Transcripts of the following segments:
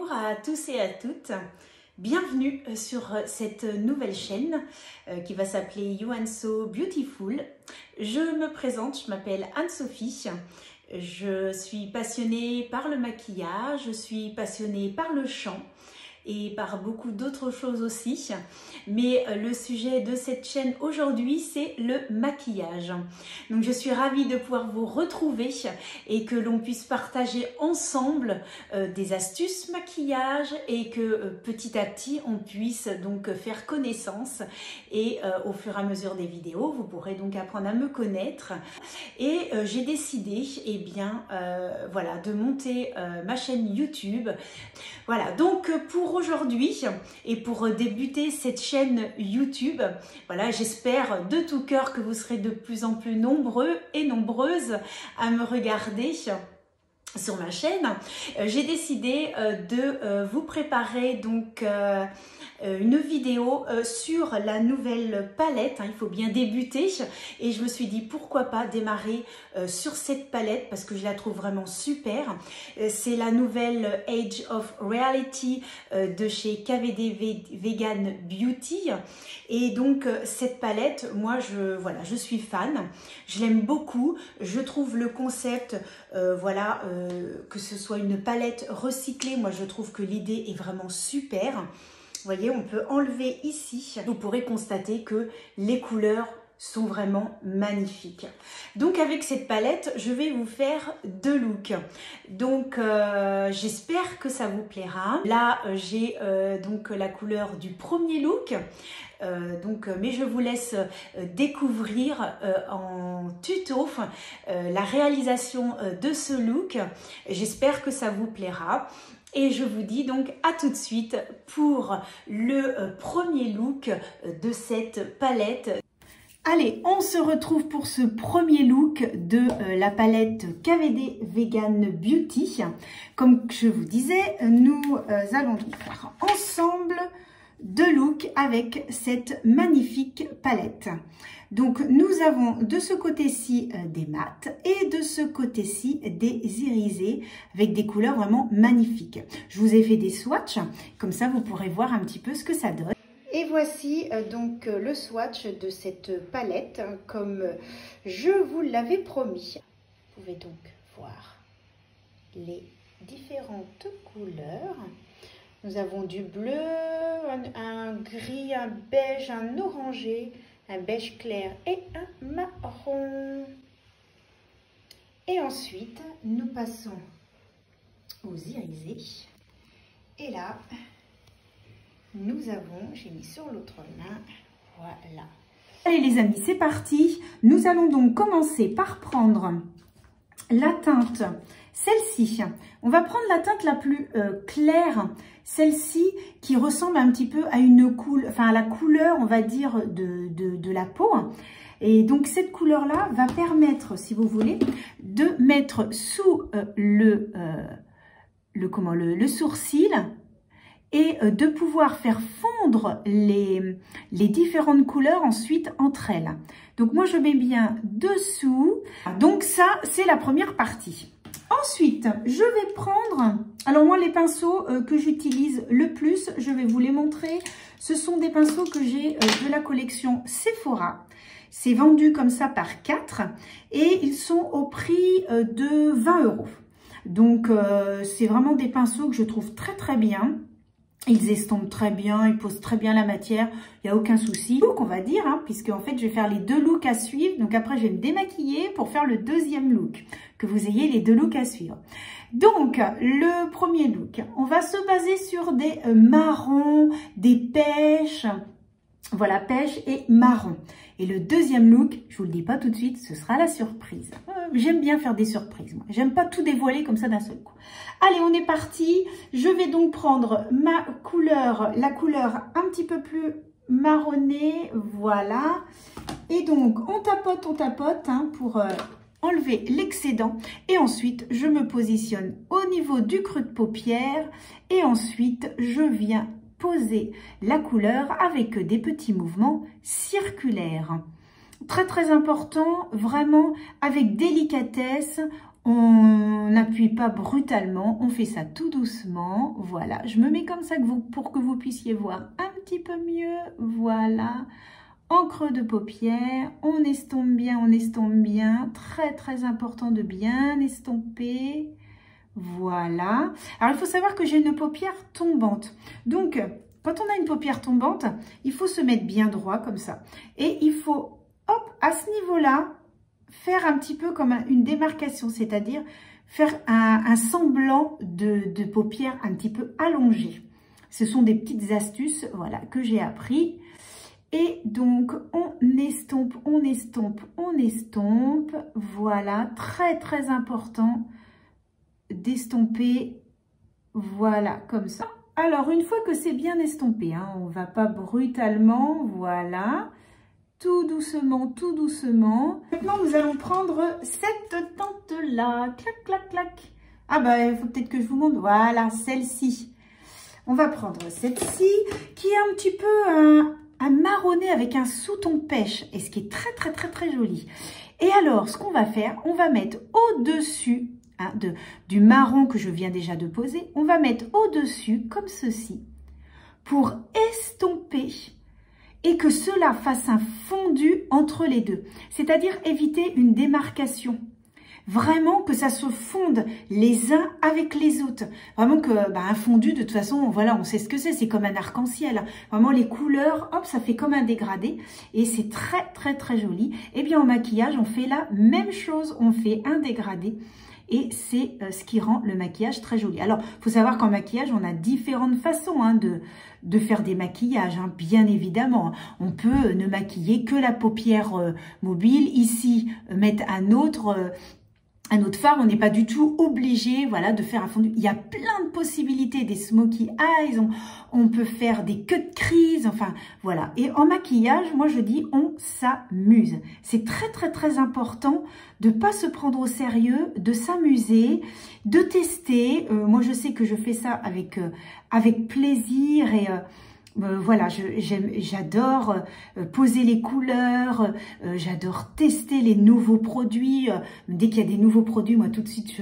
Bonjour à tous et à toutes, bienvenue sur cette nouvelle chaîne qui va s'appeler You and So Beautiful. Je me présente, je m'appelle Anne-Sophie, je suis passionnée par le maquillage, je suis passionnée par le chant et par beaucoup d'autres choses aussi. Mais le sujet de cette chaîne aujourd'hui, c'est le maquillage. Donc je suis ravie de pouvoir vous retrouver et que l'on puisse partager ensemble des astuces maquillage et que petit à petit on puisse donc faire connaissance et au fur et à mesure des vidéos, vous pourrez donc apprendre à me connaître. Et j'ai décidé voilà, de monter ma chaîne YouTube. Voilà, donc pour aujourd'hui et pour débuter cette chaîne YouTube, voilà, j'espère de tout cœur que vous serez de plus en plus nombreux et nombreuses à me regarder sur ma chaîne. J'ai décidé de vous préparer donc une vidéo sur la nouvelle palette. Il faut bien débuter et je me suis dit pourquoi pas démarrer sur cette palette parce que je la trouve vraiment super. C'est la nouvelle Age of Reality de chez KVD Vegan Beauty et donc cette palette, moi je suis fan, je l'aime beaucoup, je trouve le concept que ce soit une palette recyclée, moi je trouve que l'idée est vraiment super. Vous voyez, on peut enlever ici. Vous pourrez constater que les couleurs sont vraiment magnifiques. Donc avec cette palette, je vais vous faire deux looks. Donc j'espère que ça vous plaira. Là, j'ai donc la couleur du premier look. Mais je vous laisse découvrir en tuto la réalisation de ce look. J'espère que ça vous plaira. Et je vous dis donc à tout de suite pour le premier look de cette palette. Allez, on se retrouve pour ce premier look de la palette KVD Vegan Beauty. Comme je vous disais, nous allons donc faire ensemble deux looks avec cette magnifique palette. Donc nous avons de ce côté-ci des mats et de ce côté-ci des irisés avec des couleurs vraiment magnifiques. Je vous ai fait des swatchs, comme ça vous pourrez voir un petit peu ce que ça donne. Et voici donc le swatch de cette palette comme je vous l'avais promis. Vous pouvez donc voir les différentes couleurs. Nous avons du bleu, un gris, un beige, un orangé, un beige clair et un marron. Et ensuite, nous passons aux irisés. Et là, nous avons, j'ai mis sur l'autre main, voilà. Allez les amis, c'est parti. Nous allons donc commencer par prendre la teinte, celle-ci. On va prendre la teinte la plus claire, celle-ci qui ressemble un petit peu à une couleur, enfin à la couleur, on va dire, de la peau. Et donc cette couleur-là va permettre, si vous voulez, de mettre sous le sourcil et de pouvoir faire fondre les différentes couleurs ensuite entre elles. Donc moi je mets bien dessous. Donc ça c'est la première partie. Ensuite je vais prendre, alors moi les pinceaux que j'utilise le plus, je vais vous les montrer. Ce sont des pinceaux que j'ai de la collection Sephora. C'est vendu comme ça par 4 et ils sont au prix de 20 €. Donc c'est vraiment des pinceaux que je trouve très très bien. Ils estompent très bien, ils posent très bien la matière, il n'y a aucun souci. Donc on va dire, puisque en fait je vais faire les deux looks à suivre. Donc après je vais me démaquiller pour faire le deuxième look, que vous ayez les deux looks à suivre. Donc le premier look, on va se baser sur des marrons, des pêches. Voilà, pêche et marron. Et le deuxième look, je vous le dis pas tout de suite, ce sera la surprise. J'aime bien faire des surprises, moi. J'aime pas tout dévoiler comme ça d'un seul coup. Allez, on est parti. Je vais donc prendre ma couleur, la couleur un petit peu plus marronnée. Voilà. Et donc, on tapote pour enlever l'excédent. Et ensuite, je me positionne au niveau du creux de paupière. Et ensuite, je viens poser la couleur avec des petits mouvements circulaires. Très très important, vraiment avec délicatesse, On n'appuie pas brutalement, on fait ça tout doucement. Voilà, je me mets comme ça pour que vous puissiez voir un petit peu mieux. Voilà, en creux de paupière, on estompe bien, on estompe bien. Très très important de bien estomper. Voilà. Alors, il faut savoir que j'ai une paupière tombante. Donc, quand on a une paupière tombante, il faut se mettre bien droit comme ça. Et il faut, hop, à ce niveau-là, faire un petit peu comme une démarcation, c'est-à-dire faire un semblant de paupière un petit peu allongée. Ce sont des petites astuces, voilà, que j'ai appris. Et donc, on estompe, on estompe, on estompe. Voilà, très très important d'estomper, voilà, comme ça. Alors, une fois que c'est bien estompé, hein, on ne va pas brutalement, voilà, tout doucement, tout doucement. Maintenant, nous allons prendre cette tente-là, clac, clac, clac. Ah bah, il faut peut-être que je vous montre, voilà, celle-ci. On va prendre celle-ci, qui est un petit peu un marronné avec un sous-ton pêche, et ce qui est très, très, très, très joli. Et alors, ce qu'on va faire, on va mettre au-dessus, hein, du marron que je viens déjà de poser, on va mettre au-dessus, comme ceci, pour estomper et que cela fasse un fondu entre les deux. C'est-à-dire éviter une démarcation. Vraiment que ça se fonde les uns avec les autres. Vraiment que un fondu, de toute façon, voilà, on sait ce que c'est comme un arc-en-ciel. Vraiment les couleurs, hop, ça fait comme un dégradé et c'est très très très joli. Et bien en maquillage, on fait la même chose, on fait un dégradé. Et c'est ce qui rend le maquillage très joli. Alors, il faut savoir qu'en maquillage, on a différentes façons hein, de faire des maquillages, hein, bien évidemment. On peut ne maquiller que la paupière mobile. Ici, mettre un autre phare, on n'est pas du tout obligé, voilà, de faire un fondu. Il y a plein de possibilités, des smoky eyes, on peut faire des cut crease, enfin, voilà. Et en maquillage, moi, je dis, on s'amuse. C'est très, très, très important de pas se prendre au sérieux, de s'amuser, de tester. Moi, je sais que je fais ça avec plaisir et... voilà, j'adore poser les couleurs, j'adore tester les nouveaux produits. Dès qu'il y a des nouveaux produits, moi tout de suite,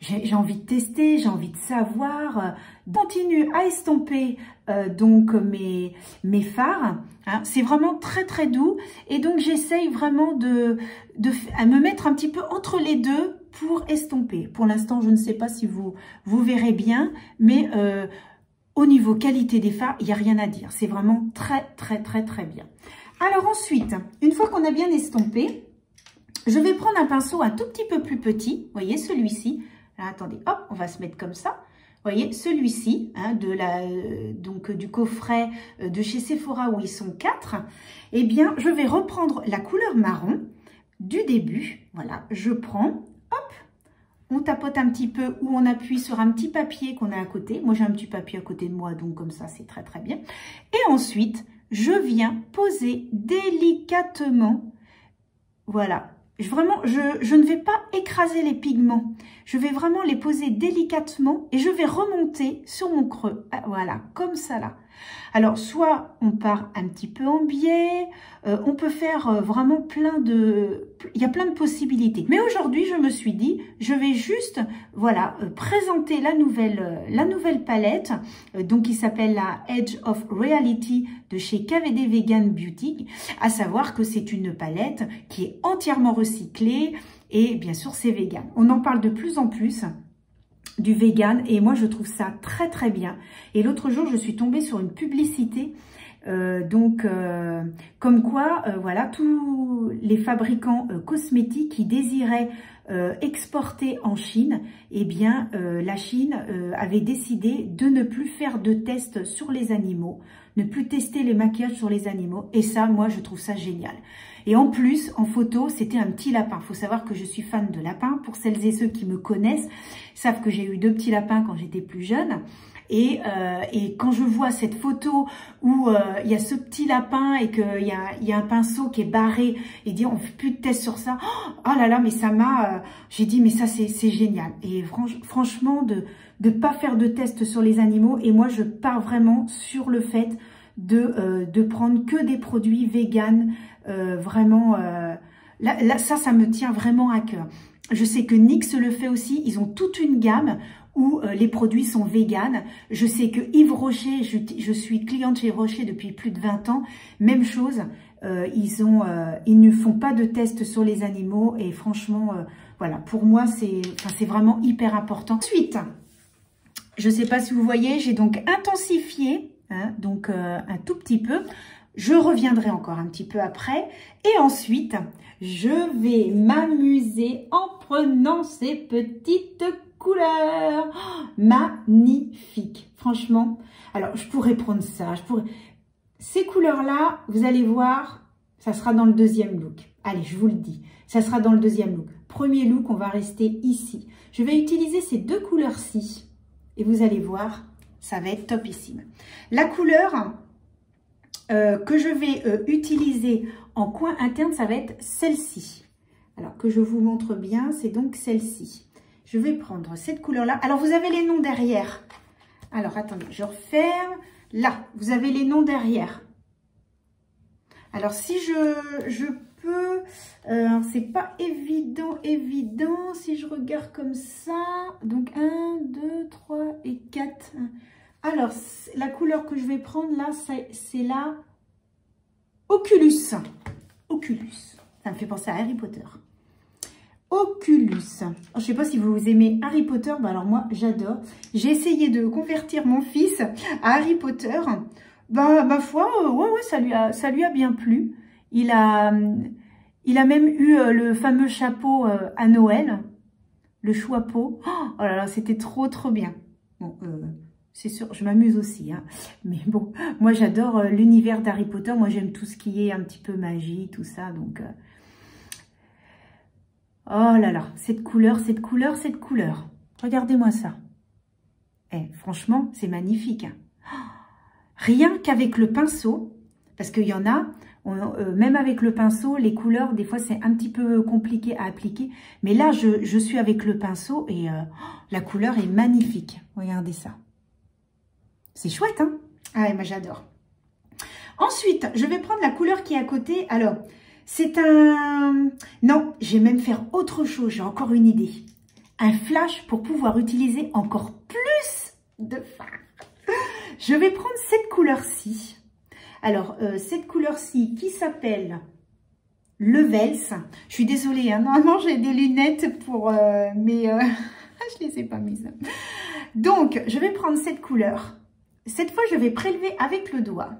j'ai envie de tester, j'ai envie de savoir. Continue à estomper donc mes fards. Hein, c'est vraiment très très doux et donc j'essaye vraiment à me mettre un petit peu entre les deux pour estomper. Pour l'instant, je ne sais pas si vous verrez bien, mais... au niveau qualité des fards, il n'y a rien à dire. C'est vraiment très, très, très, très bien. Alors ensuite, une fois qu'on a bien estompé, je vais prendre un pinceau un tout petit peu plus petit. Vous voyez, celui-ci. Attendez, hop, on va se mettre comme ça. Vous voyez, celui-ci, hein, donc du coffret de chez Sephora où ils sont 4. Eh bien, je vais reprendre la couleur marron du début. Voilà, je prends, hop, on tapote un petit peu ou on appuie sur un petit papier qu'on a à côté. Moi, j'ai un petit papier à côté de moi, donc comme ça, c'est très, très bien. Et ensuite, je viens poser délicatement. Voilà. Vraiment, je ne vais pas écraser les pigments. Je vais vraiment les poser délicatement et je vais remonter sur mon creux. Voilà, comme ça là. Alors, soit on part un petit peu en biais, on peut faire vraiment il y a plein de possibilités. Mais aujourd'hui, je me suis dit, je vais juste, voilà, présenter la nouvelle palette, donc qui s'appelle la Edge of Reality de chez KVD Vegan Beauty, à savoir que c'est une palette qui est entièrement recyclée et bien sûr, c'est vegan. On en parle de plus en plus du vegan et moi je trouve ça très très bien. Et l'autre jour je suis tombée sur une publicité comme quoi voilà, tous les fabricants cosmétiques qui désiraient exporter en Chine, eh bien la Chine avait décidé de ne plus faire de tests sur les animaux, ne plus tester les maquillages sur les animaux, et ça moi je trouve ça génial. Et en plus, en photo, c'était un petit lapin. Il faut savoir que je suis fan de lapins. Pour celles et ceux qui me connaissent, savent que j'ai eu 2 petits lapins quand j'étais plus jeune. Et quand je vois cette photo où il y a ce petit lapin et qu'il y a un pinceau qui est barré et dit on ne fait plus de tests sur ça, oh là là, mais ça m'a... j'ai dit mais ça c'est génial. Et franchement, de pas faire de tests sur les animaux. Et moi, je pars vraiment sur le fait de prendre que des produits véganes, vraiment Là, ça me tient vraiment à cœur. Je sais que NYX le fait aussi. Ils ont toute une gamme où les produits sont véganes. Je sais que Yves Rocher, je suis cliente chez Yves Rocher depuis plus de 20 ans. Même chose, ils ne font pas de tests sur les animaux. Et franchement, voilà, pour moi, c'est vraiment hyper important. Ensuite, je ne sais pas si vous voyez, j'ai donc intensifié, hein, donc un tout petit peu. Je reviendrai encore un petit peu après. Et ensuite, je vais m'amuser en prenant ces petites couleurs. Oh, magnifique. Franchement, alors je pourrais prendre ça. Ces couleurs-là, vous allez voir, ça sera dans le deuxième look. Allez, je vous le dis, ça sera dans le deuxième look. Premier look, on va rester ici. Je vais utiliser ces deux couleurs-ci. Et vous allez voir, ça va être topissime. La couleur que je vais utiliser en coin interne, ça va être celle-ci. Alors que je vous montre bien, c'est donc celle-ci. Je vais prendre cette couleur-là. Alors, vous avez les noms derrière. Alors, attendez, je referme. Là, vous avez les noms derrière. Alors, si je peux... c'est pas évident. Si je regarde comme ça. Donc, 1, 2, 3 et 4. Alors, la couleur que je vais prendre là, c'est la Oculus. Oculus. Ça me fait penser à Harry Potter. Oculus. Alors, je ne sais pas si vous aimez Harry Potter. Bah alors moi, j'adore. J'ai essayé de convertir mon fils à Harry Potter. Bah, ma foi, ouais, ça lui a bien plu. Il a même eu le fameux chapeau à Noël. Le chapeau. Oh là là, c'était trop bien. Bon, c'est sûr, je m'amuse aussi. Hein. Mais bon, moi, j'adore l'univers d'Harry Potter. Moi, j'aime tout ce qui est un petit peu magie, tout ça. Donc... oh là là, cette couleur. Regardez-moi ça. Franchement, c'est magnifique. Hein. Rien qu'avec le pinceau, parce qu'il y en a, même avec le pinceau, les couleurs, des fois, c'est un petit peu compliqué à appliquer. Mais là, je suis avec le pinceau et la couleur est magnifique. Regardez ça. C'est chouette, hein? Ah ouais, moi, j'adore. Ensuite, je vais prendre la couleur qui est à côté. Alors... c'est un... non, je vais même faire autre chose. J'ai encore une idée. Un flash pour pouvoir utiliser encore plus de fard. Je vais prendre cette couleur-ci. Alors, cette couleur-ci qui s'appelle Levels. Je suis désolée, hein, normalement j'ai des lunettes pour... mais je ne les ai pas mises. Donc, je vais prendre cette couleur. Cette fois, je vais prélever avec le doigt.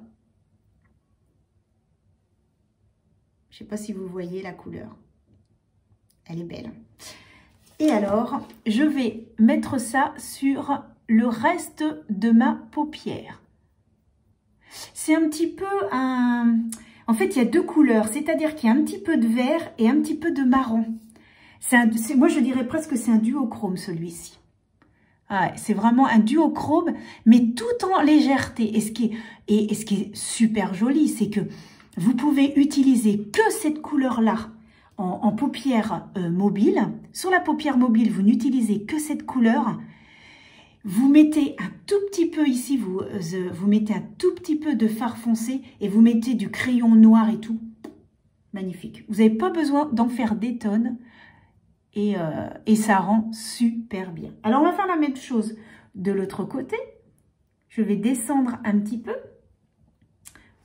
Je ne sais pas si vous voyez la couleur. Elle est belle. Et alors, je vais mettre ça sur le reste de ma paupière. C'est un petit peu un... en fait, il y a deux couleurs. C'est-à-dire qu'il y a un petit peu de vert et un petit peu de marron. Moi, je dirais presque que c'est un duochrome, celui-ci. Ah, c'est vraiment un duochrome, mais tout en légèreté. Et ce qui est super joli, c'est que vous pouvez utiliser que cette couleur-là en paupière mobile. Sur la paupière mobile, vous n'utilisez que cette couleur. Vous mettez un tout petit peu ici, vous mettez un tout petit peu de fard foncé et vous mettez du crayon noir et tout. Magnifique. Vous n'avez pas besoin d'en faire des tonnes et ça rend super bien. Alors, on va faire la même chose de l'autre côté. Je vais descendre un petit peu.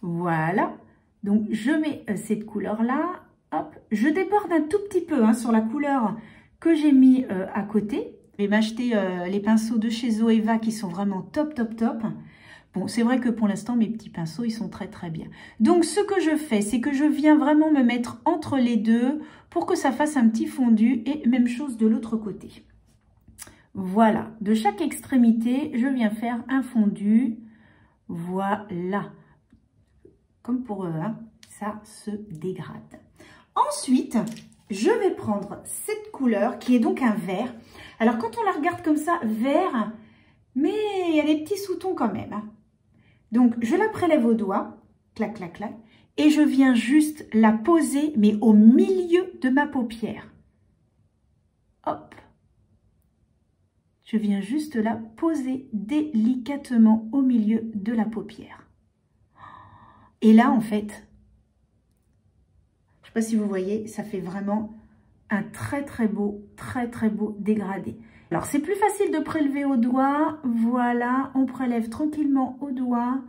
Voilà. Donc, je mets cette couleur-là. Hop. Je déborde un tout petit peu hein, sur la couleur que j'ai mis à côté. Je vais m'acheter les pinceaux de chez Zoeva qui sont vraiment top, top, top. Bon, c'est vrai que pour l'instant, mes petits pinceaux, ils sont très, très bien. Donc, ce que je fais, c'est que je viens vraiment me mettre entre les deux pour que ça fasse un petit fondu. Et même chose de l'autre côté. Voilà. De chaque extrémité, je viens faire un fondu. Voilà. Comme pour eux, hein, ça se dégrade. Ensuite, je vais prendre cette couleur qui est donc un vert. Alors, quand on la regarde comme ça, vert, mais il y a des petits sous-tons quand même. Hein. Donc, je la prélève au doigt, clac, clac, clac, et je viens juste la poser, mais au milieu de ma paupière. Hop. Je viens juste la poser délicatement au milieu de la paupière. Et là, en fait, je ne sais pas si vous voyez, ça fait vraiment un très beau dégradé. Alors, c'est plus facile de prélever au doigt. Voilà, on prélève tranquillement au doigt.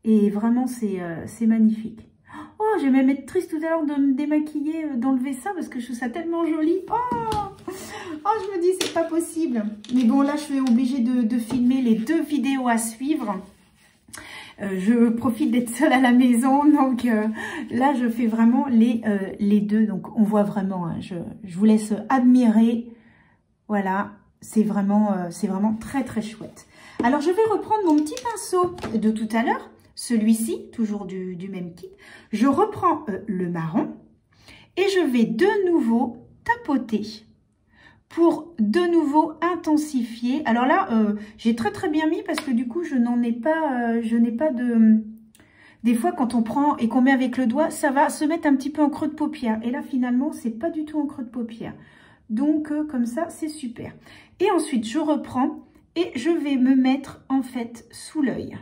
Et vraiment, c'est magnifique. Oh, j'ai même été triste tout à l'heure de me démaquiller, d'enlever ça parce que je trouve ça tellement joli. Oh, je me dis, c'est pas possible. Mais bon, là, je suis obligée de filmer les 2 vidéos à suivre. Je profite d'être seule à la maison, donc là je fais vraiment les 2, donc on voit vraiment, hein, je vous laisse admirer, voilà, c'est vraiment très chouette. Alors je vais reprendre mon petit pinceau de tout à l'heure, celui-ci, toujours du même kit, je reprends le marron et je vais de nouveau tapoter pour de nouveau intensifier. Alors là, j'ai très bien mis parce que du coup, je n'ai pas de... Des fois, quand on prend et qu'on met avec le doigt, ça va se mettre un petit peu en creux de paupière. Et là, finalement, c'est pas du tout en creux de paupière. Donc, comme ça, c'est super. Et ensuite, je reprends et je vais me mettre, en fait, sous l'œil.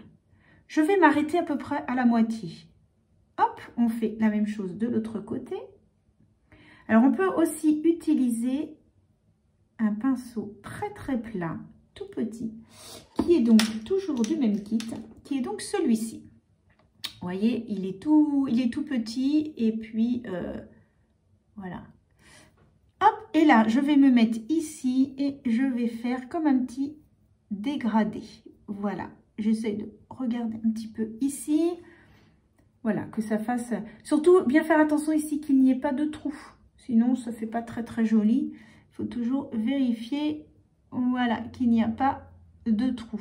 Je vais m'arrêter à peu près à la moitié. Hop, on fait la même chose de l'autre côté. Alors, on peut aussi utiliser un pinceau très plat, tout petit, qui est donc toujours du même kit, qui est donc celui-ci. Vous voyez, il est tout petit et puis voilà. Hop, et là, je vais me mettre ici et je vais faire comme un petit dégradé. Voilà, j'essaie de regarder un petit peu ici. Voilà, que ça fasse... Surtout, bien faire attention ici qu'il n'y ait pas de trou. Sinon, ça ne fait pas très joli. Il faut toujours vérifier, voilà, qu'il n'y a pas de trou.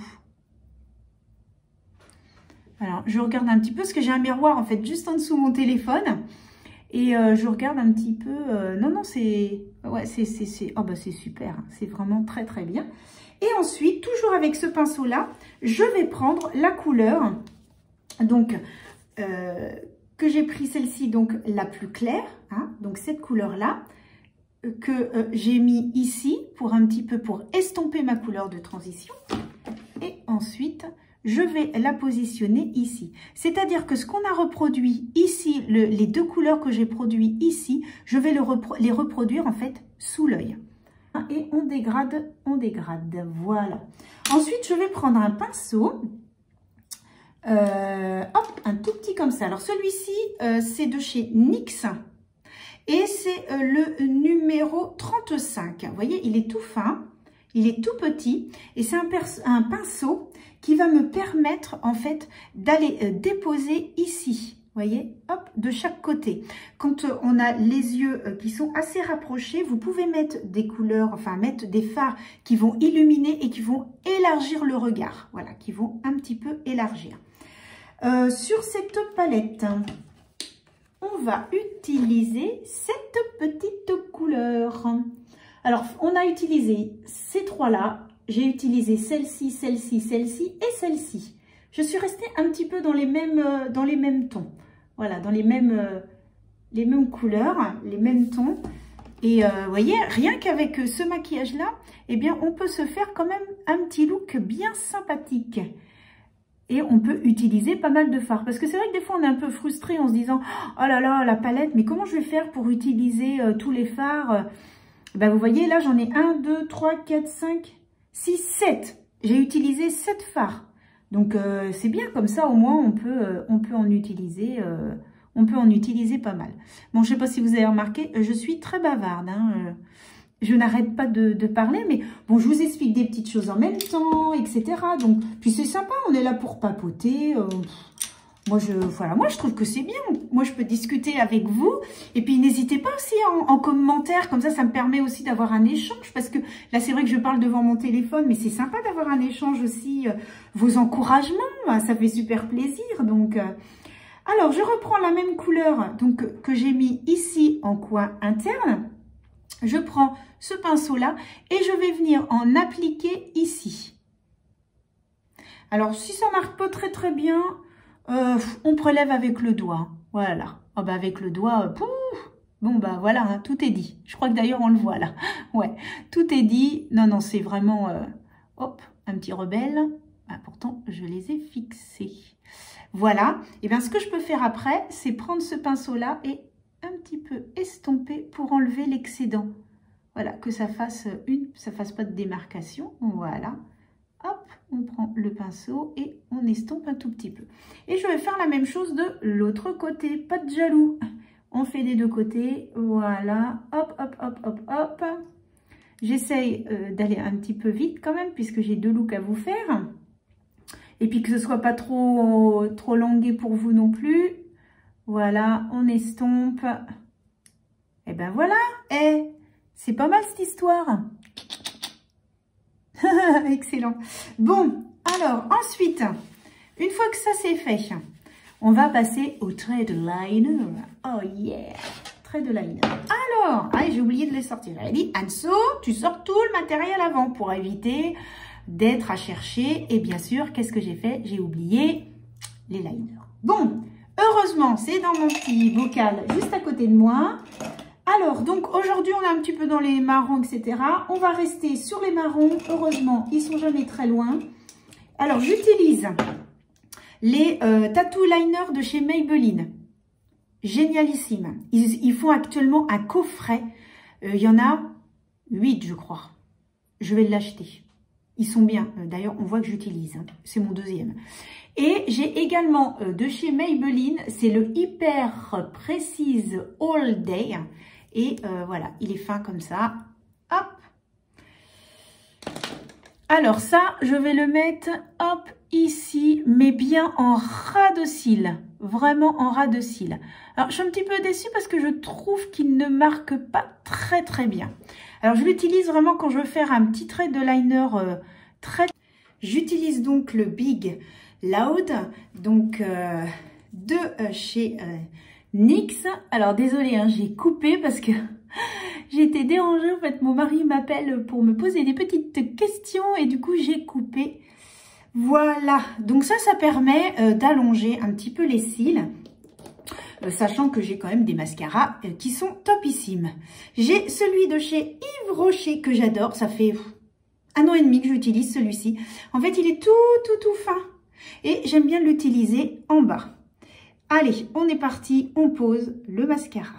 Alors, je regarde un petit peu, parce que j'ai un miroir, en fait, juste en dessous de mon téléphone. Et je regarde un petit peu... non, c'est... Ouais, oh, bah, c'est super. Hein, c'est vraiment très bien. Et ensuite, toujours avec ce pinceau-là, je vais prendre la couleur. Donc, que j'ai pris celle-ci, donc la plus claire. Hein, donc, cette couleur-là. Que j'ai mis ici pour un petit peu pour estomper ma couleur de transition et ensuite je vais la positionner ici, c'est-à-dire que ce qu'on a reproduit ici, les 2 couleurs que j'ai produit ici, je vais les reproduire en fait sous l'œil et on dégrade, voilà. Ensuite je vais prendre un pinceau, hop, un tout petit comme ça. Alors celui-ci c'est de chez NYX. Et c'est le numéro 35. Vous voyez, il est tout fin, il est tout petit. Et c'est un pinceau qui va me permettre, en fait, d'aller déposer ici. Vous voyez, hop, de chaque côté. Quand on a les yeux qui sont assez rapprochés, vous pouvez mettre des couleurs, enfin, mettre des fards qui vont illuminer et qui vont élargir le regard. Voilà, qui vont un petit peu élargir. Sur cette palette... on va utiliser cette petite couleur. Alors, on a utilisé ces 3-là. J'ai utilisé celle-ci, celle-ci, celle-ci et celle-ci. Je suis restée un petit peu dans les mêmes tons. Voilà, dans les mêmes couleurs, les mêmes tons. Et vous voyez, rien qu'avec ce maquillage-là, eh bien, on peut se faire quand même un petit look bien sympathique. Et on peut utiliser pas mal de fards. Parce que c'est vrai que des fois, on est un peu frustré en se disant « Oh là là, la palette, mais comment je vais faire pour utiliser tous les fards ?» Ben, vous voyez, là, j'en ai 1, 2, 3, 4, 5, 6, 7. J'ai utilisé 7 fards. Donc, c'est bien. Comme ça, au moins, on peut en utiliser pas mal. Bon, je ne sais pas si vous avez remarqué, je suis très bavarde. Hein, je n'arrête pas de parler, mais bon, je vous explique des petites choses en même temps, etc. Donc, puis c'est sympa, on est là pour papoter. Moi, je trouve que c'est bien. Moi, je peux discuter avec vous. Et puis, n'hésitez pas aussi en commentaire. Comme ça me permet aussi d'avoir un échange. Parce que là, c'est vrai que je parle devant mon téléphone, mais c'est sympa d'avoir un échange aussi. Vos encouragements, ça fait super plaisir. Donc, alors, je reprends la même couleur donc, que j'ai mis ici en coin interne. Je prends ce pinceau-là et je vais venir en appliquer ici. Alors, si ça ne marche pas très bien, on prélève avec le doigt. Voilà. Oh, bah, avec le doigt, pouf. Bon, bah voilà, hein, tout est dit. Je crois que d'ailleurs, on le voit là. Ouais, tout est dit. Non, c'est vraiment... hop, un petit rebelle. Ah, pourtant, je les ai fixés. Voilà. Et bien, ce que je peux faire après, c'est prendre ce pinceau-là et un petit peu estomper pour enlever l'excédent. Voilà, que ça fasse pas de démarcation. Voilà. Hop, on prend le pinceau et on estompe un tout petit peu. Et je vais faire la même chose de l'autre côté. Pas de jaloux. On fait des deux côtés. Voilà. Hop, hop, hop, hop, hop. J'essaye d'aller un petit peu vite quand même, puisque j'ai 2 looks à vous faire. Et puis que ce soit pas trop longué pour vous non plus. Voilà, on estompe. Et ben voilà. C'est pas mal cette histoire. Excellent. Bon, alors ensuite, une fois que ça c'est fait, on va passer au trait de liner. Oh yeah, trait de liner. Alors, j'ai oublié de les sortir. Elle dit, Anso, tu sors tout le matériel avant pour éviter d'être à chercher. Et bien sûr, qu'est-ce que j'ai fait? J'ai oublié les liners. Bon, heureusement, c'est dans mon petit bocal juste à côté de moi. Alors, donc aujourd'hui, on est un petit peu dans les marrons, etc. On va rester sur les marrons. Heureusement, ils sont jamais très loin. Alors, j'utilise les Tattoo Liners de chez Maybelline. Génialissime. Ils font actuellement un coffret. Il y en a 8, je crois. Je vais l'acheter. Ils sont bien. D'ailleurs, on voit que j'utilise. C'est mon deuxième. Et j'ai également de chez Maybelline, c'est le Hyper Precise All Day. Et voilà, il est fin comme ça. Hop. Alors ça, je vais le mettre, hop, ici, mais bien en ras de cils. Vraiment en ras de cils. Alors, je suis un petit peu déçue parce que je trouve qu'il ne marque pas très très bien. Alors, je l'utilise vraiment quand je veux faire un petit trait de liner très... J'utilise donc le Big Loud, donc de chez NYX. Alors, désolée, hein, j'ai coupé parce que j'ai été dérangée. En fait, mon mari m'appelle pour me poser des petites questions et du coup, j'ai coupé. Voilà, donc ça permet d'allonger un petit peu les cils, sachant que j'ai quand même des mascaras qui sont topissimes. J'ai celui de chez Yves Rocher que j'adore, ça fait 1 an et demi que j'utilise celui-ci. En fait, il est tout fin et j'aime bien l'utiliser en bas. Allez, on est parti, on pose le mascara.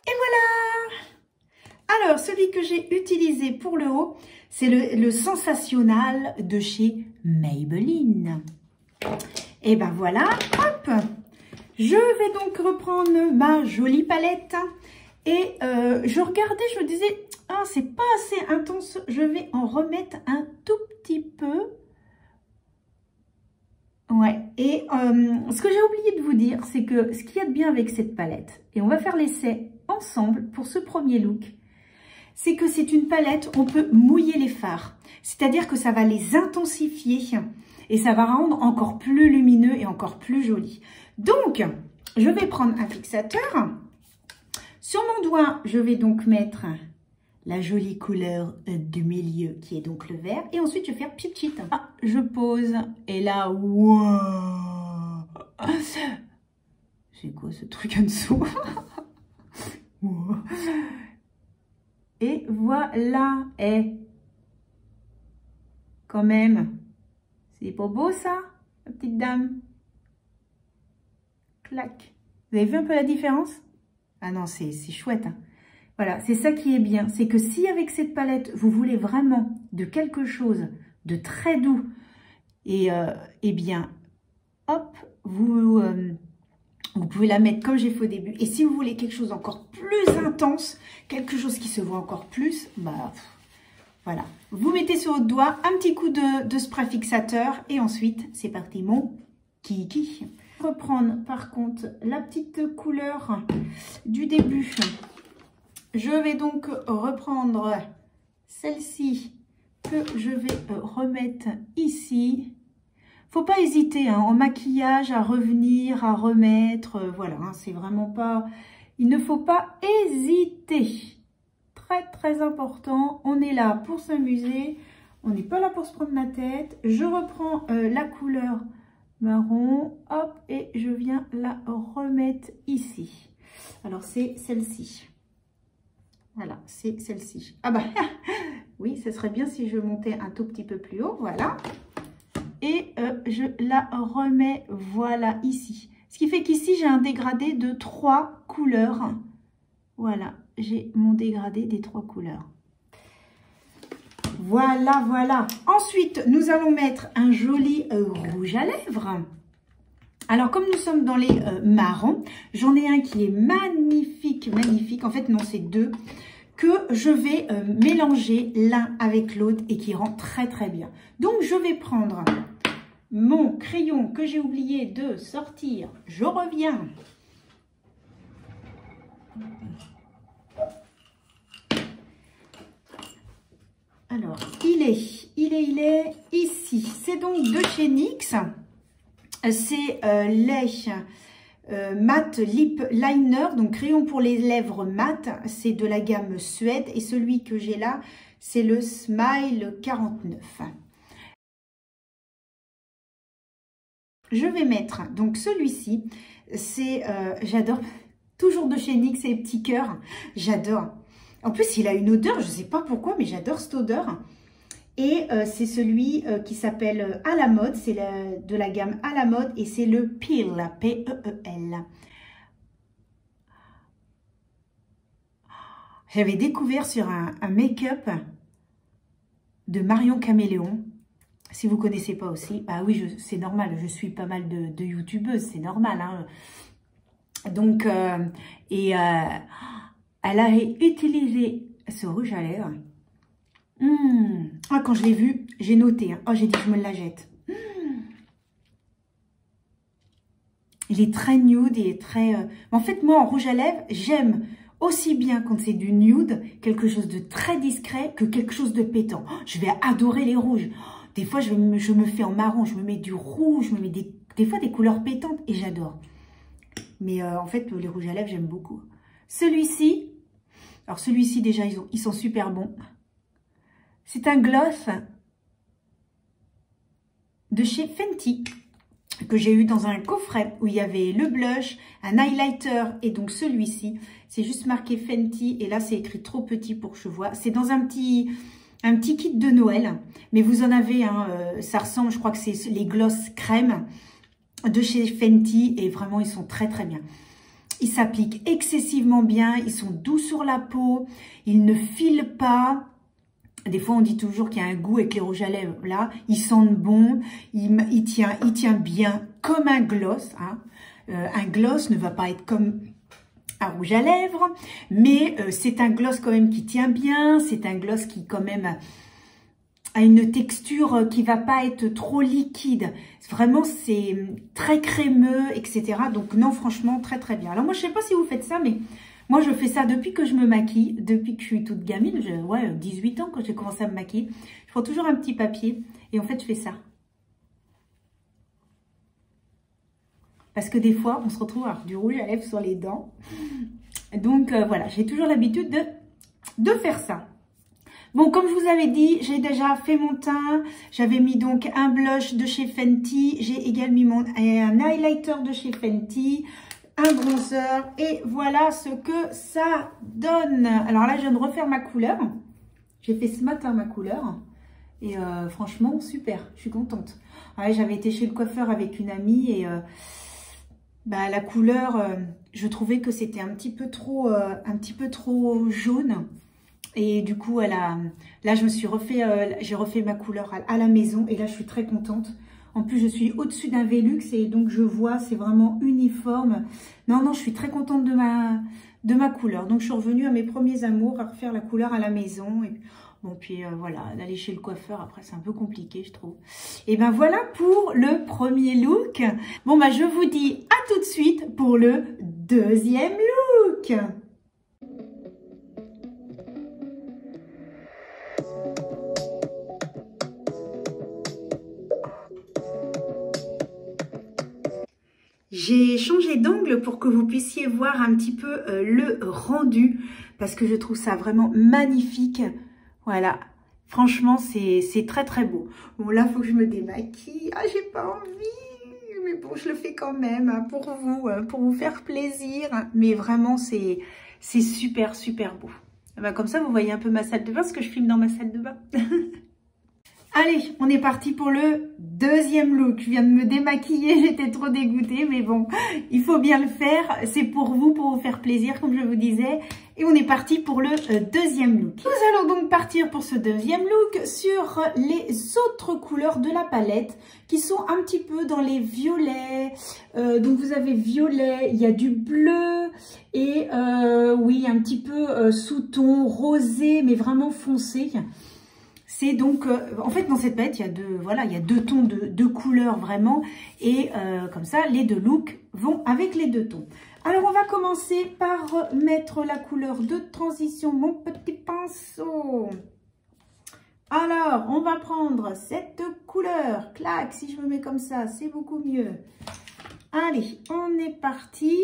Et voilà! Alors, celui que j'ai utilisé pour le haut, c'est le Sensationnel de chez Maybelline. Et ben voilà, hop! Je vais donc reprendre ma jolie palette. Et je regardais, je me disais, ah, c'est pas assez intense, je vais en remettre un tout petit peu. Ouais, et ce que j'ai oublié de vous dire, c'est que ce qu'il y a de bien avec cette palette, et on va faire l'essai ensemble pour ce premier look, c'est que c'est une palette, on peut mouiller les fards. C'est-à-dire que ça va les intensifier et ça va rendre encore plus lumineux et encore plus joli. Donc, je vais prendre un fixateur. Sur mon doigt, je vais donc mettre la jolie couleur du milieu qui est donc le vert. Et ensuite, je vais faire pchit. Ah, je pose. Et là, wow! C'est quoi ce truc en dessous? Wow. Et voilà. Et quand même, c'est pas beau ça, la petite dame? Clac. Vous avez vu un peu la différence? Ah non, c'est chouette. Hein. Voilà, c'est ça qui est bien. C'est que si avec cette palette, vous voulez vraiment de quelque chose de très doux, et eh bien, hop, vous pouvez la mettre comme j'ai fait au début. Et si vous voulez quelque chose encore plus intense, quelque chose qui se voit encore plus, bah voilà. Vous mettez sur votre doigt un petit coup de spray fixateur et ensuite, c'est parti mon kiki. Reprendre par contre la petite couleur du début. Je vais donc reprendre celle-ci que je vais remettre ici. Faut pas hésiter hein, en maquillage à revenir, à remettre. Voilà, hein, c'est vraiment pas... Il ne faut pas hésiter. Très important. On est là pour s'amuser. On n'est pas là pour se prendre la tête. Je reprends la couleur marron, hop, et je viens la remettre ici. Alors, c'est celle-ci. Voilà, c'est celle-ci. Ah bah, Oui, ce serait bien si je montais un tout petit peu plus haut, voilà. Et je la remets, voilà, ici. Ce qui fait qu'ici, j'ai un dégradé de 3 couleurs. Voilà, j'ai mon dégradé des 3 couleurs. Voilà, voilà. Ensuite, nous allons mettre un joli rouge à lèvres. Alors, comme nous sommes dans les marrons, j'en ai un qui est magnifique, magnifique. En fait, non, c'est 2 que je vais mélanger l'un avec l'autre et qui rend très, très bien. Donc, je vais prendre mon crayon que j'ai oublié de sortir. Je reviens. Alors, il est ici. C'est donc de chez NYX. C'est les matte lip liner, donc crayon pour les lèvres mat. C'est de la gamme Suède. Et celui que j'ai là, c'est le Smile 49. Je vais mettre donc celui-ci. C'est, j'adore, toujours de chez NYX, ces petits cœurs. J'adore. En plus, il a une odeur, je ne sais pas pourquoi, mais j'adore cette odeur. Et c'est celui qui s'appelle À la mode, c'est de la gamme À la mode et c'est le Peel, P-E-E-L. J'avais découvert sur un make-up de Marion Caméléon. Si vous ne connaissez pas aussi, bah oui, c'est normal, je suis pas mal de youtubeuses, c'est normal. Hein. Donc, elle a utilisé ce rouge à lèvres. Ah, quand je l'ai vu, j'ai noté. Hein. Oh, j'ai dit, je me la jette. Il est très nude, il est très... En fait, moi, en rouge à lèvres, j'aime aussi bien quand c'est du nude, quelque chose de très discret, que quelque chose de pétant. Oh, je vais adorer les rouges. Des fois, je me fais en marron, je me mets du rouge, je me mets des fois des couleurs pétantes et j'adore. Mais en fait, les rouges à lèvres, j'aime beaucoup. Celui-ci, alors celui-ci déjà, ils sont super bons. C'est un gloss de chez Fenty que j'ai eu dans un coffret où il y avait le blush, un highlighter et donc celui-ci. C'est juste marqué Fenty et là, c'est écrit trop petit pour que je vois. C'est dans un petit kit de Noël, mais vous en avez, hein, ça ressemble, je crois que c'est les gloss crème de chez Fenty et vraiment, ils sont très très bien. Ils s'appliquent excessivement bien, ils sont doux sur la peau, ils ne filent pas. Des fois, on dit toujours qu'il y a un goût avec les rouges à lèvres. Là, ils sentent bon, il tient bien comme un gloss. Hein. Un gloss ne va pas être comme un rouge à lèvres, mais c'est un gloss quand même qui tient bien. C'est un gloss qui quand même a une texture qui va pas être trop liquide. Vraiment, c'est très crémeux, etc. Donc non, franchement, très très bien. Alors moi, je sais pas si vous faites ça, mais... Moi, je fais ça depuis que je me maquille, depuis que je suis toute gamine. Ouais, 18 ans quand j'ai commencé à me maquiller. Je prends toujours un petit papier et en fait, je fais ça. Parce que des fois, on se retrouve à avoir du rouge à lèvres sur les dents. Donc, voilà, j'ai toujours l'habitude de faire ça. Bon, comme je vous avais dit, j'ai déjà fait mon teint. J'avais mis donc un blush de chez Fenty. J'ai également mis un highlighter de chez Fenty. Un bronzer et voilà ce que ça donne. Alors là, je viens de refaire ma couleur. J'ai fait ce matin ma couleur et franchement, super, je suis contente. Ouais, j'avais été chez le coiffeur avec une amie et bah, la couleur, je trouvais que c'était un petit peu trop jaune. Et du coup, là, je me suis j'ai refait ma couleur à la maison et là, je suis très contente. En plus, je suis au-dessus d'un Velux et donc je vois, c'est vraiment uniforme. Non, non, je suis très contente de ma couleur. Donc, je suis revenue à mes premiers amours, à refaire la couleur à la maison. Et, bon, puis voilà, d'aller chez le coiffeur, après, c'est un peu compliqué, je trouve. Et ben voilà pour le premier look. Bon, ben je vous dis à tout de suite pour le deuxième look. J'ai changé d'angle pour que vous puissiez voir un petit peu le rendu parce que je trouve ça vraiment magnifique. Voilà, franchement, c'est très très beau. Bon, là, il faut que je me démaquille. Ah, j'ai pas envie, mais bon, je le fais quand même hein, pour vous faire plaisir. Mais vraiment, c'est super super beau. Ben, comme ça, vous voyez un peu ma salle de bain, parce que je filme dans ma salle de bain. Allez, on est parti pour le deuxième look. Je viens de me démaquiller, j'étais trop dégoûtée, mais bon, il faut bien le faire. C'est pour vous faire plaisir, comme je vous disais. Et on est parti pour le deuxième look. Nous allons donc partir pour ce deuxième look sur les autres couleurs de la palette qui sont un petit peu dans les violets. Donc vous avez violet, il y a du bleu et oui, un petit peu sous-ton rosé, mais vraiment foncé. C'est donc, en fait, dans cette palette, il y a deux tons de couleurs vraiment. Et comme ça, les deux looks vont avec les deux tons. Alors, on va commencer par mettre la couleur de transition, mon petit pinceau. Alors, on va prendre cette couleur. Clac, si je me mets comme ça, c'est beaucoup mieux. Allez, on est parti.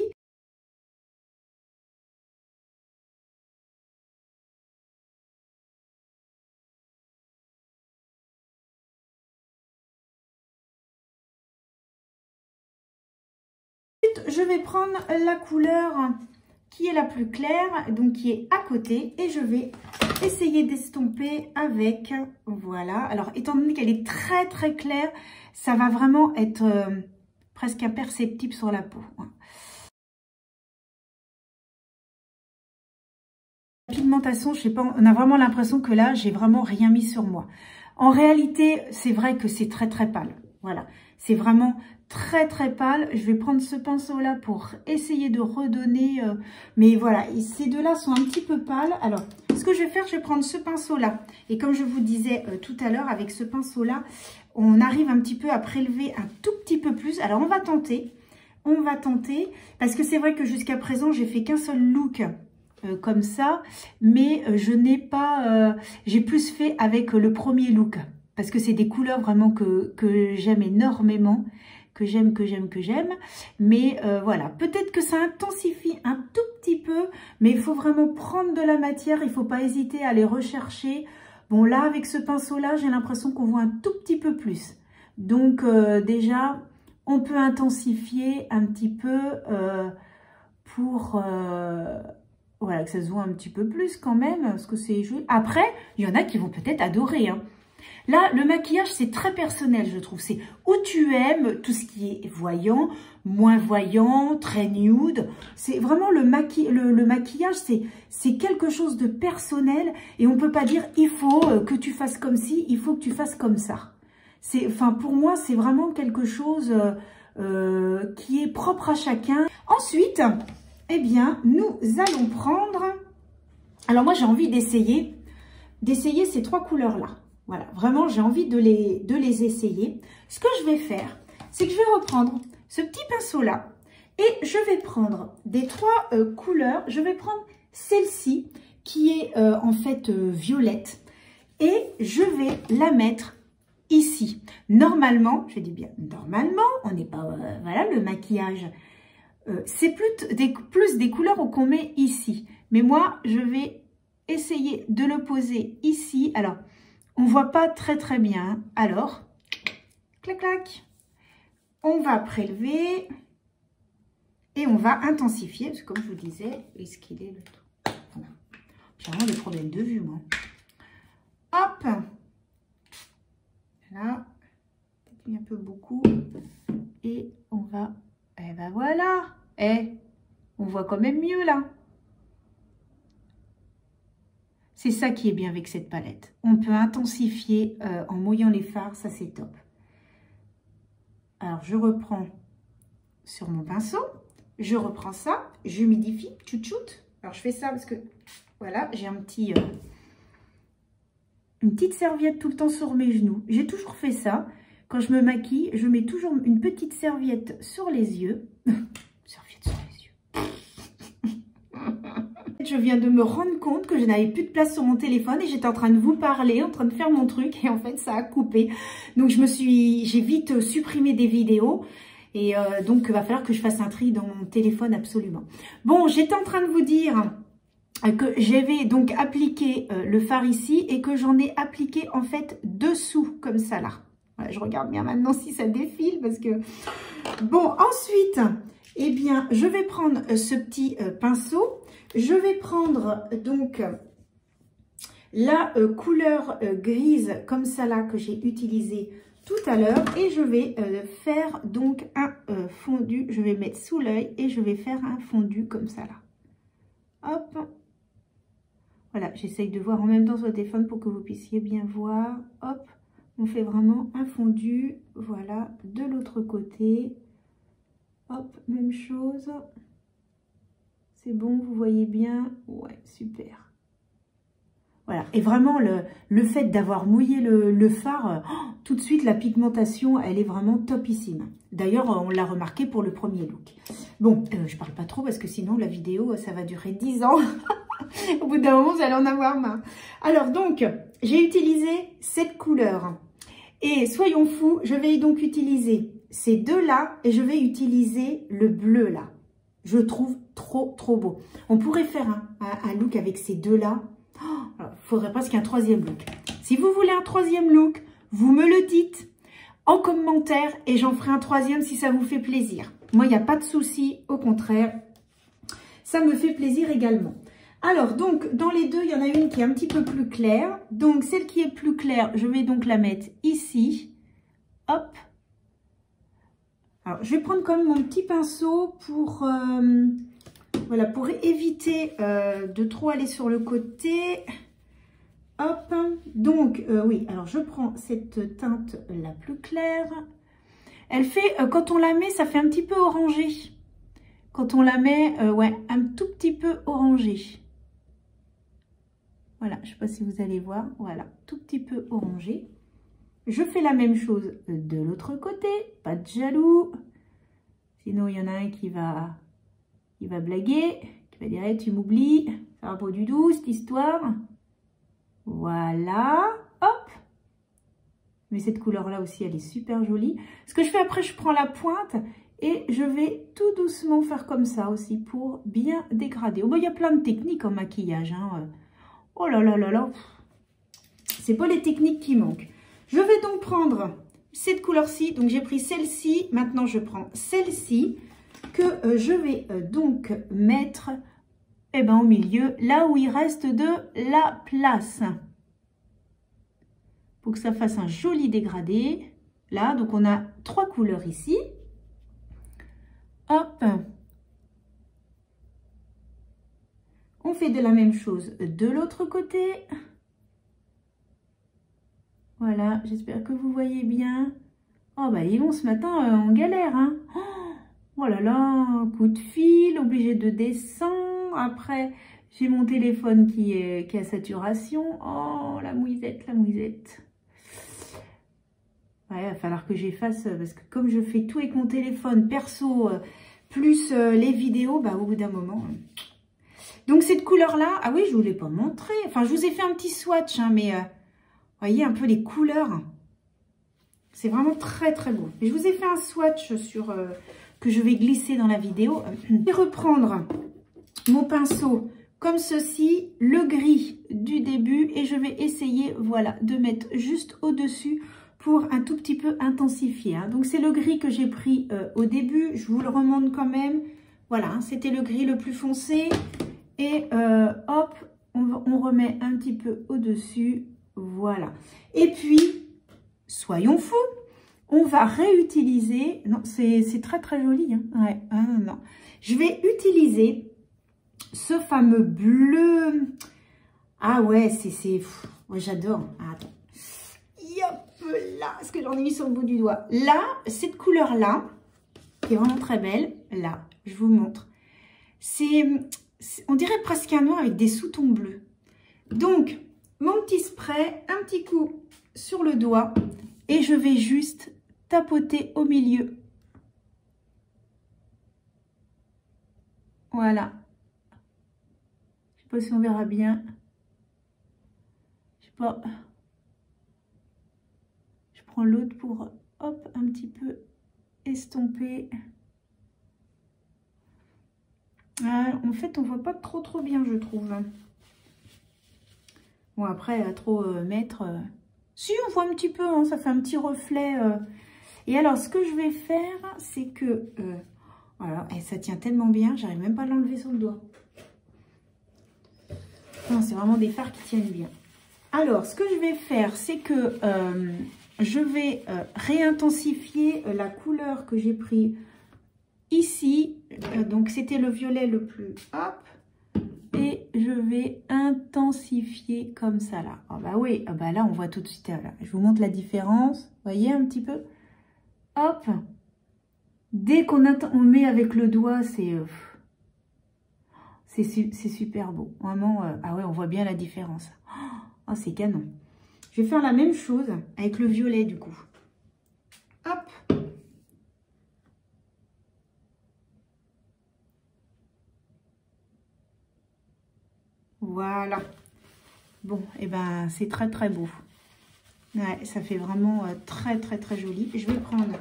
Je vais prendre la couleur qui est la plus claire, donc qui est à côté, et je vais essayer d'estomper avec, voilà. Alors, étant donné qu'elle est très très claire, ça va vraiment être presque imperceptible sur la peau. La pigmentation, je sais pas, on a vraiment l'impression que là, j'ai vraiment rien mis sur moi. En réalité, c'est vrai que c'est très très pâle. Voilà, c'est vraiment très très pâle. Je vais prendre ce pinceau là pour essayer de redonner, mais voilà, ces deux-là sont un petit peu pâles. Alors, ce que je vais faire, je vais prendre ce pinceau là. Et comme je vous disais tout à l'heure, avec ce pinceau là, on arrive un petit peu à prélever un tout petit peu plus. Alors, on va tenter, parce que c'est vrai que jusqu'à présent, j'ai fait qu'un seul look comme ça, mais je n'ai pas, j'ai plus fait avec le premier look. Parce que c'est des couleurs vraiment que j'aime énormément, que j'aime. Mais voilà, peut-être que ça intensifie un tout petit peu, mais il faut vraiment prendre de la matière, il ne faut pas hésiter à aller rechercher. Bon, là, avec ce pinceau-là, j'ai l'impression qu'on voit un tout petit peu plus. Donc, déjà, on peut intensifier un petit peu pour... voilà, que ça se voit un petit peu plus quand même, parce que c'est joli. Après, il y en a qui vont peut-être adorer, hein. Là, le maquillage, c'est très personnel, je trouve. C'est où tu aimes tout ce qui est voyant, moins voyant, très nude. C'est vraiment le maquillage, c'est quelque chose de personnel. Et on ne peut pas dire, il faut que tu fasses comme ci, il faut que tu fasses comme ça. Enfin, pour moi, c'est vraiment quelque chose qui est propre à chacun. Ensuite, eh bien, nous allons prendre... Alors moi, j'ai envie d'essayer ces trois couleurs-là. Voilà, vraiment, j'ai envie de les essayer. Ce que je vais faire, c'est que je vais reprendre ce petit pinceau-là et je vais prendre des trois couleurs. Je vais prendre celle-ci qui est en fait violette et je vais la mettre ici. Normalement, je dis bien normalement, on n'est pas... voilà, le maquillage, c'est plus des couleurs qu'on met ici. Mais moi, je vais essayer de le poser ici. Alors... on ne voit pas très très bien. Alors, clac clac, on va prélever et on va intensifier. Parce que comme je vous disais, est-ce qu'il est le tout? Voilà. J'ai vraiment des problèmes de vue, moi. Hop. Là, peut-être un peu beaucoup. Et on va... eh ben voilà. On voit quand même mieux là. C'est ça qui est bien avec cette palette. On peut intensifier en mouillant les fards, ça c'est top. Alors je reprends sur mon pinceau, je reprends ça, j'humidifie, tchout-tchout. Alors je fais ça parce que voilà, j'ai un petit, une petite serviette tout le temps sur mes genoux. J'ai toujours fait ça. Quand je me maquille, je mets toujours une petite serviette sur les yeux. Serviette sur les yeux. Je viens de me rendre compte que je n'avais plus de place sur mon téléphone et j'étais en train de vous parler, en train de faire mon truc et en fait ça a coupé. Donc j'ai vite supprimé des vidéos et donc il va falloir que je fasse un tri dans mon téléphone absolument. Bon, j'étais en train de vous dire que j'avais donc appliqué le fard ici et que j'en ai appliqué en fait dessous comme ça là. Voilà, je regarde bien maintenant si ça défile parce que... Bon, ensuite, eh bien, je vais prendre ce petit pinceau. Je vais prendre donc la couleur grise comme ça là que j'ai utilisée tout à l'heure. Et je vais faire donc un fondu. Je vais mettre sous l'œil et je vais faire un fondu comme ça là. Hop. Voilà, j'essaye de voir en même temps sur le téléphone pour que vous puissiez bien voir. Hop, on fait vraiment un fondu. Voilà, de l'autre côté. Hop, même chose. C'est bon, vous voyez bien? Ouais, super. Voilà, et vraiment le fait d'avoir mouillé le fard, tout de suite la pigmentation, elle est vraiment topissime. D'ailleurs, on l'a remarqué pour le premier look. Bon, je parle pas trop parce que sinon la vidéo, ça va durer 10 ans. Au bout d'un moment, vous allez en avoir marre. Alors donc, j'ai utilisé cette couleur. Et soyons fous, je vais donc utiliser ces deux-là et je vais utiliser le bleu là. Je trouve trop beau. On pourrait faire un look avec ces deux-là. Il faudrait presque un troisième look. Si vous voulez un troisième look, vous me le dites en commentaire et j'en ferai un troisième si ça vous fait plaisir. Moi, il n'y a pas de souci, au contraire, ça me fait plaisir également. Alors, donc, dans les deux, il y en a une qui est un petit peu plus claire. Donc, celle qui est plus claire, je vais donc la mettre ici. Hop. Alors, je vais prendre quand même mon petit pinceau pour, voilà, pour éviter de trop aller sur le côté. Hop. Donc, oui, alors je prends cette teinte la plus claire. Elle fait, quand on la met, ça fait un petit peu orangé. Quand on la met, ouais, un tout petit peu orangé. Voilà, je ne sais pas si vous allez voir. Voilà, tout petit peu orangé. Je fais la même chose de l'autre côté. Pas de jaloux. Sinon, il y en a un qui va blaguer. Qui va dire, hey, tu m'oublies. Ça va pas du tout, cette histoire. Voilà. Hop. Mais cette couleur-là aussi, elle est super jolie. Ce que je fais après, je prends la pointe et je vais tout doucement faire comme ça aussi pour bien dégrader. Oh, bah, il y a plein de techniques en maquillage, hein. Oh là là là là. C'est pas les techniques qui manquent. Je vais donc prendre cette couleur-ci. Donc, j'ai pris celle-ci. Maintenant, je prends celle-ci que je vais donc mettre au milieu, là où il reste de la place. Pour que ça fasse un joli dégradé. Là, donc on a 3 couleurs ici. Hop. On fait de la même chose de l'autre côté. Voilà, j'espère que vous voyez bien. Oh bah ils vont ce matin en galère, hein. Oh là là, coup de fil, obligé de descendre. Après, j'ai mon téléphone qui est à saturation. Oh, la mouisette, la mouisette. Ouais, il va falloir que j'efface, parce que comme je fais tout avec mon téléphone perso, plus les vidéos, bah au bout d'un moment... Donc cette couleur-là, ah oui, je ne vous l'ai pas montré. Enfin, je vous ai fait un petit swatch, hein, mais voyez un peu les couleurs. C'est vraiment très beau. Et je vous ai fait un swatch sur que je vais glisser dans la vidéo. Je vais reprendre mon pinceau comme ceci, le gris du début, et je vais essayer, voilà, de mettre juste au-dessus pour un tout petit peu intensifier. Hein. Donc c'est le gris que j'ai pris au début. Je vous le remonte quand même. Voilà, hein, c'était le gris le plus foncé. Et hop, on remet un petit peu au-dessus, voilà. Et puis, soyons fous, on va réutiliser, non, c'est très joli, hein. Ouais, non. Je vais utiliser ce fameux bleu, ah ouais, ouais, j'adore, attends, hop là, est-ce que j'en ai mis sur le bout du doigt? Là, cette couleur-là, qui est vraiment très belle, là, je vous montre, on dirait presque un noir avec des sous-tons bleus. Donc, mon petit spray, un petit coup sur le doigt et je vais juste tapoter au milieu. Voilà. Je sais pas si on verra bien. Je sais pas. Je prends l'autre pour, hop, un petit peu estomper. En fait, on voit pas trop bien, je trouve. Bon, après, à trop mettre... Si, on voit un petit peu, hein, ça fait un petit reflet. Et alors, ce que je vais faire, c'est que... voilà, et ça tient tellement bien, j'arrive même pas à l'enlever sur le doigt. Non, c'est vraiment des fards qui tiennent bien. Alors, ce que je vais faire, c'est que je vais réintensifier la couleur que j'ai pris ici. Donc, c'était le violet le plus... Hop. Et je vais intensifier comme ça, là. Ah bah oui, ah bah là, on voit tout de suite. Là. Je vous montre la différence. Vous voyez un petit peu? Hop. Dès qu'on met avec le doigt, c'est super beau. Vraiment, ah ouais, on voit bien la différence. Oh, c'est canon. Je vais faire la même chose avec le violet, du coup. Hop. Voilà. Bon, et ben, c'est très, très beau. Ouais, ça fait vraiment très, très, très joli. Je vais prendre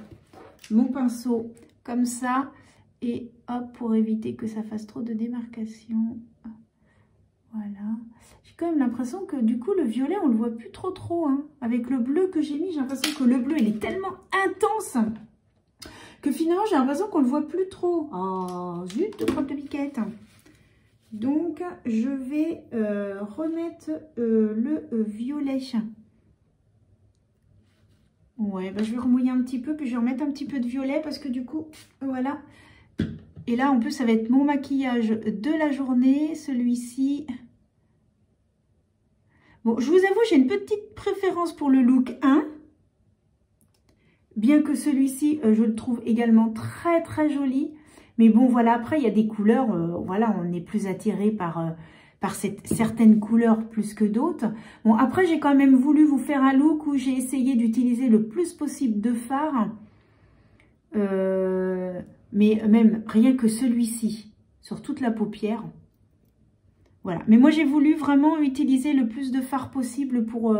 mon pinceau comme ça. Et hop, pour éviter que ça fasse trop de démarcation. Voilà. J'ai quand même l'impression que du coup, le violet, on le voit plus trop. Hein. Avec le bleu que j'ai mis, j'ai l'impression que le bleu, il est tellement intense que finalement, j'ai l'impression qu'on le voit plus trop. Oh, zut, de crotte de piquette. Donc, je vais remettre le violet. Ouais, bah, je vais remouiller un petit peu, puis je vais remettre un petit peu de violet parce que du coup, voilà. Et là, en plus, ça va être mon maquillage de la journée, celui-ci. Bon, je vous avoue, j'ai une petite préférence pour le look 1. Bien que celui-ci, je le trouve également très, très joli. Mais bon, voilà, après, il y a des couleurs, voilà, on est plus attiré par certaines couleurs plus que d'autres. Bon, après, j'ai quand même voulu vous faire un look où j'ai essayé d'utiliser le plus possible de fard. Mais même rien que celui-ci, sur toute la paupière. Voilà. Mais moi, j'ai voulu vraiment utiliser le plus de fard possible pour,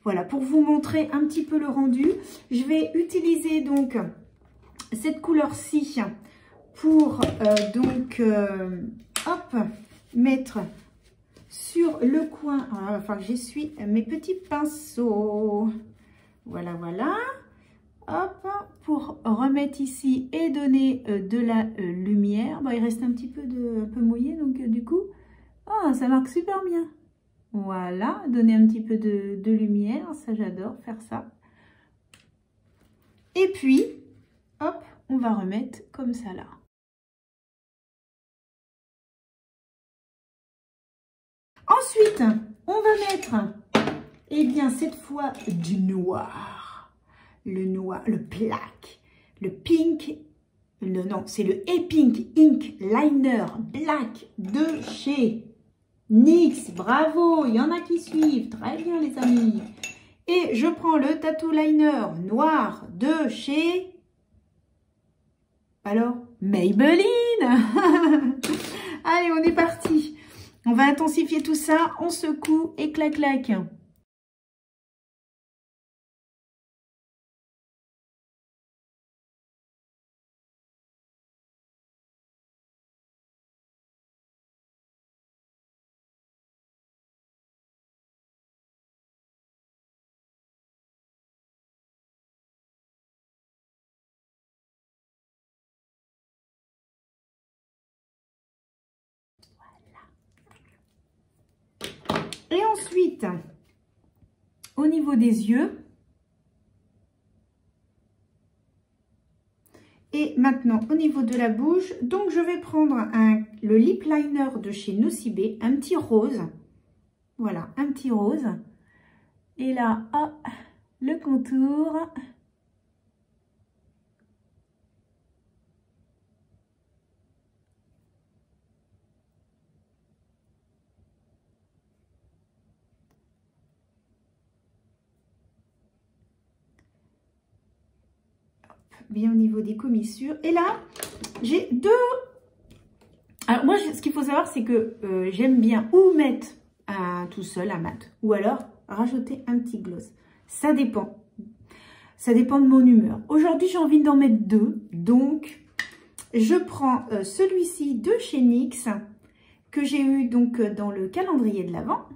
voilà, pour vous montrer un petit peu le rendu. Je vais utiliser donc cette couleur-ci pour hop, mettre sur le coin. Alors, il va falloir que j'essuie mes petits pinceaux. Voilà, voilà. Hop, pour remettre ici et donner de la lumière. Bon, il reste un petit peu un peu mouillé, donc du coup, oh, ça marque super bien. Voilà, donner un petit peu de lumière, ça j'adore faire ça. Et puis, hop, on va remettre comme ça là. Ensuite, on va mettre, eh bien cette fois, du noir. Le noir, le black, le pink, non, c'est le E-Pink Ink Liner Black de chez NYX. Bravo, il y en a qui suivent. Très bien, les amis. Et je prends le Tattoo Liner noir de chez... Alors, Maybelline. Allez, on est parti. On va intensifier tout ça. On secoue et clac, clac. Et ensuite, au niveau des yeux, et maintenant au niveau de la bouche, donc je vais prendre le lip liner de chez Nocibé, un petit rose. Voilà, un petit rose. Et là, hop, le contour. Bien au niveau des commissures. Et là, j'ai deux... Alors moi, ce qu'il faut savoir, c'est que j'aime bien ou mettre tout seul un mat, ou alors rajouter un petit gloss. Ça dépend. Ça dépend de mon humeur. Aujourd'hui, j'ai envie d'en mettre deux. Donc, je prends celui-ci de chez NYX, que j'ai eu donc dans le calendrier de l'Avent,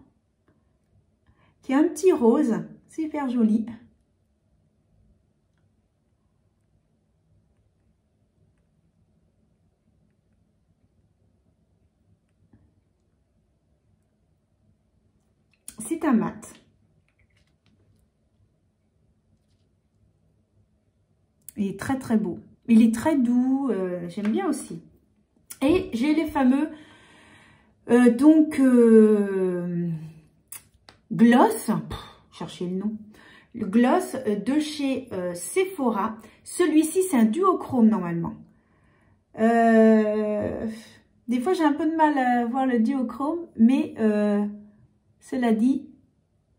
qui est un petit rose, super joli. C'est un mat. Il est très très beau. Il est très doux, j'aime bien aussi. Et j'ai les fameux gloss, cherchez le nom, le gloss de chez Sephora. Celui-ci c'est un duochrome normalement. Des fois j'ai un peu de mal à voir le duochrome, mais cela dit,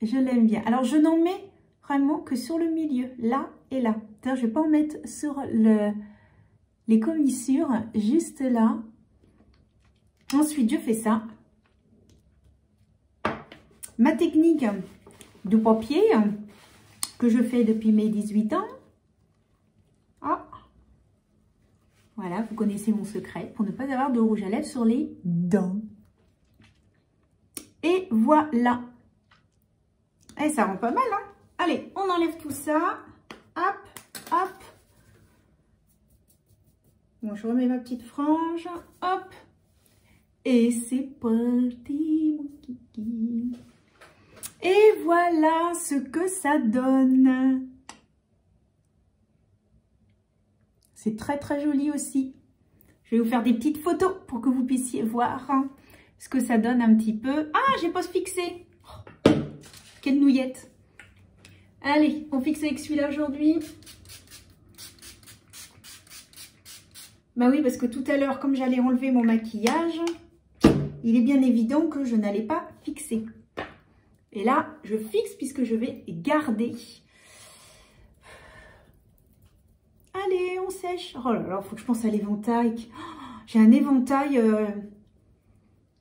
je l'aime bien. Alors je n'en mets vraiment que sur le milieu, là et là. Je ne vais pas en mettre sur les commissures, juste là. Ensuite, je fais ça. Ma technique de papier que je fais depuis mes 18 ans. Ah. Voilà, vous connaissez mon secret pour ne pas avoir de rouge à lèvres sur les dents. Et voilà. Et ça rend pas mal, hein? Allez, on enlève tout ça. Hop, hop. Bon, je remets ma petite frange. Hop. Et c'est parti, mon kiki. Et voilà ce que ça donne. C'est très très joli aussi. Je vais vous faire des petites photos pour que vous puissiez voir ce que ça donne un petit peu. Ah, j'ai pas fixé. Oh, quelle nouillette. Allez, on fixe avec celui-là aujourd'hui. Bah oui, parce que tout à l'heure, comme j'allais enlever mon maquillage, il est bien évident que je n'allais pas fixer. Et là, je fixe puisque je vais garder. Allez, on sèche. Oh là là, il faut que je pense à l'éventail. Oh, j'ai un éventail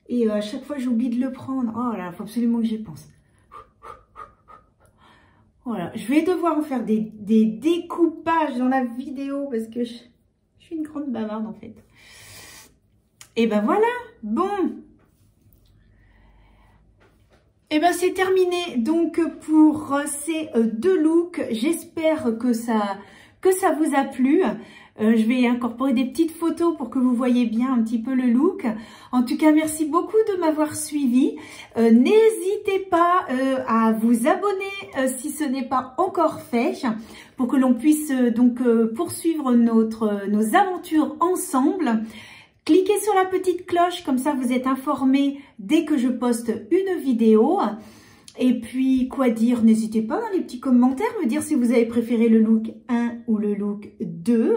et à chaque fois, j'oublie de le prendre. Oh là là, il faut absolument que j'y pense. Voilà, je vais devoir en faire des découpages dans la vidéo parce que je suis une grande bavarde en fait. Et ben voilà, bon. Et ben c'est terminé donc pour ces deux looks. J'espère que ça vous a plu. Je vais incorporer des petites photos pour que vous voyez bien un petit peu le look. En tout cas, merci beaucoup de m'avoir suivi. N'hésitez pas à vous abonner si ce n'est pas encore fait, pour que l'on puisse donc poursuivre nos aventures ensemble. Cliquez sur la petite cloche, comme ça vous êtes informés dès que je poste une vidéo. Et puis, quoi dire, n'hésitez pas dans les petits commentaires, me dire si vous avez préféré le look 1 ou le look 2.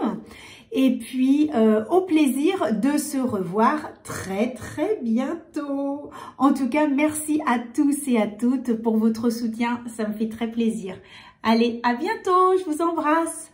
Et puis, au plaisir de se revoir très très bientôt. En tout cas, merci à tous et à toutes pour votre soutien, ça me fait très plaisir. Allez, à bientôt, je vous embrasse.